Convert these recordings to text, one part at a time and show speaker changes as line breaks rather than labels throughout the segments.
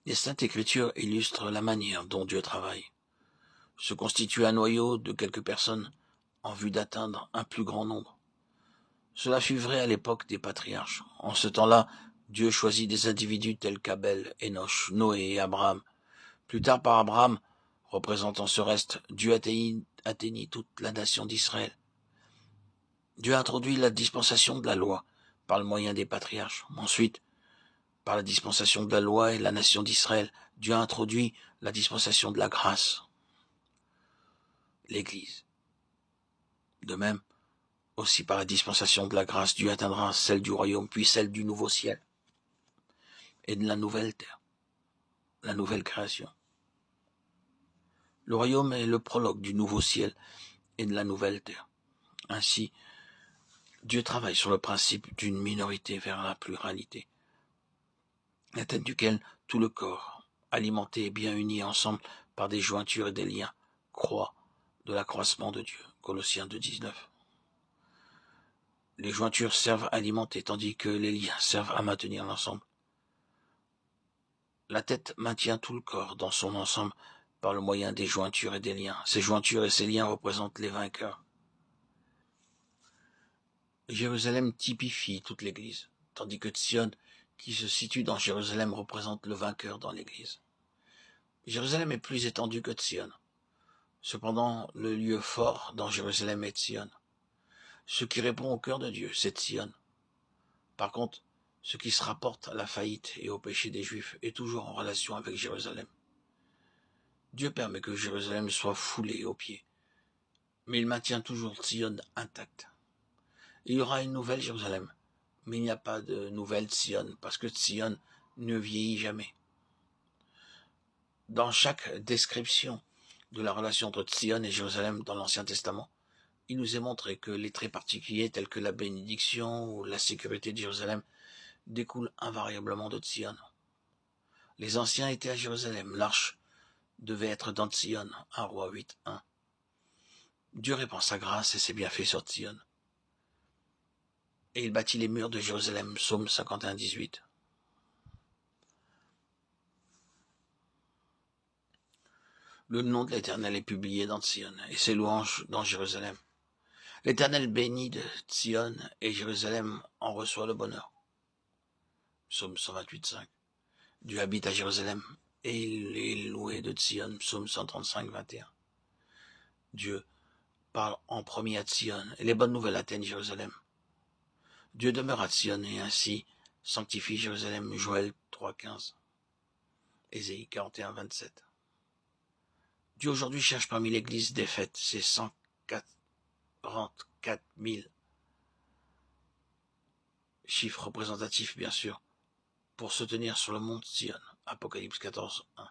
Les Saintes Écritures illustrent la manière dont Dieu travaille. Se constituer un noyau de quelques personnes en vue d'atteindre un plus grand nombre. Cela fut vrai à l'époque des patriarches. En ce temps-là, Dieu choisit des individus tels qu'Abel, Enoch, Noé et Abraham. Plus tard, par Abraham, représentant ce reste, Dieu atteignit toute la nation d'Israël. Dieu a introduit la dispensation de la loi par le moyen des patriarches. Ensuite, par la dispensation de la loi et la nation d'Israël, Dieu a introduit la dispensation de la grâce, l'Église. De même, aussi par la dispensation de la grâce, Dieu atteindra celle du royaume, puis celle du nouveau ciel et de la nouvelle terre, la nouvelle création. Le royaume est le prologue du nouveau ciel et de la nouvelle terre. Ainsi, Dieu travaille sur le principe d'une minorité vers la pluralité, la tête duquel tout le corps, alimenté et bien uni ensemble par des jointures et des liens, croît de l'accroissement de Dieu. Colossiens 2,19. Les jointures servent à alimenter, tandis que les liens servent à maintenir l'ensemble. La tête maintient tout le corps dans son ensemble par le moyen des jointures et des liens. Ces jointures et ces liens représentent les vainqueurs. Jérusalem typifie toute l'Église, tandis que Sion, qui se situe dans Jérusalem, représente le vainqueur dans l'Église. Jérusalem est plus étendu que Sion. Cependant, le lieu fort dans Jérusalem est Sion. Ce qui répond au cœur de Dieu, c'est Sion. Par contre, ce qui se rapporte à la faillite et au péché des Juifs est toujours en relation avec Jérusalem. Dieu permet que Jérusalem soit foulée aux pieds, mais il maintient toujours Sion intacte. Il y aura une nouvelle Jérusalem, mais il n'y a pas de nouvelle Sion, parce que Sion ne vieillit jamais. Dans chaque description de la relation entre Sion et Jérusalem dans l'Ancien Testament, il nous est montré que les traits particuliers tels que la bénédiction ou la sécurité de Jérusalem découlent invariablement de Sion. Les anciens étaient à Jérusalem, l'arche devait être dans Sion, 1 Roi 8:1. Dieu répand sa grâce et ses bienfaits sur Sion. Et il bâtit les murs de Jérusalem, Psaume 51:18. Le nom de l'Éternel est publié dans Sion, et ses louanges dans Jérusalem. L'Éternel bénit de Sion, et Jérusalem en reçoit le bonheur. Psaume 128:5. Dieu habite à Jérusalem, et il est loué de Sion, Psaume 135:21. Dieu parle en premier à Sion, et les bonnes nouvelles atteignent Jérusalem. Dieu demeure à Sion, et ainsi sanctifie Jérusalem, Joël 3:15. Ésaïe 41:27. Dieu aujourd'hui cherche parmi l'Église défaite ses 144 000 chiffres représentatifs, bien sûr, pour se tenir sur le mont Sion, Apocalypse 14:1.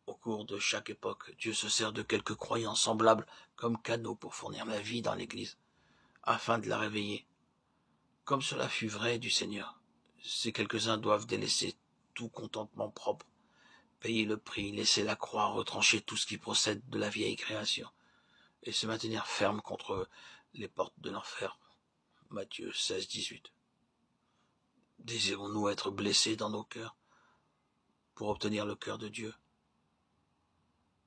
Au cours de chaque époque, Dieu se sert de quelques croyants semblables comme canaux pour fournir la vie dans l'Église, afin de la réveiller. Comme cela fut vrai du Seigneur, ces quelques-uns doivent délaisser tout contentement propre, payer le prix, laisser la croix, retrancher tout ce qui procède de la vieille création, et se maintenir ferme contre les portes de l'enfer. Matthieu 16:18. Désirons-nous être blessés dans nos cœurs pour obtenir le cœur de Dieu?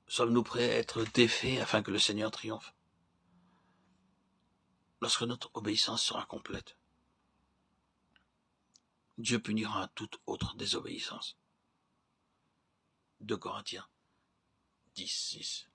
Sommes-nous prêts à être défaits afin que le Seigneur triomphe? Lorsque notre obéissance sera complète, Dieu punira toute autre désobéissance. 2 Corinthiens 10:6.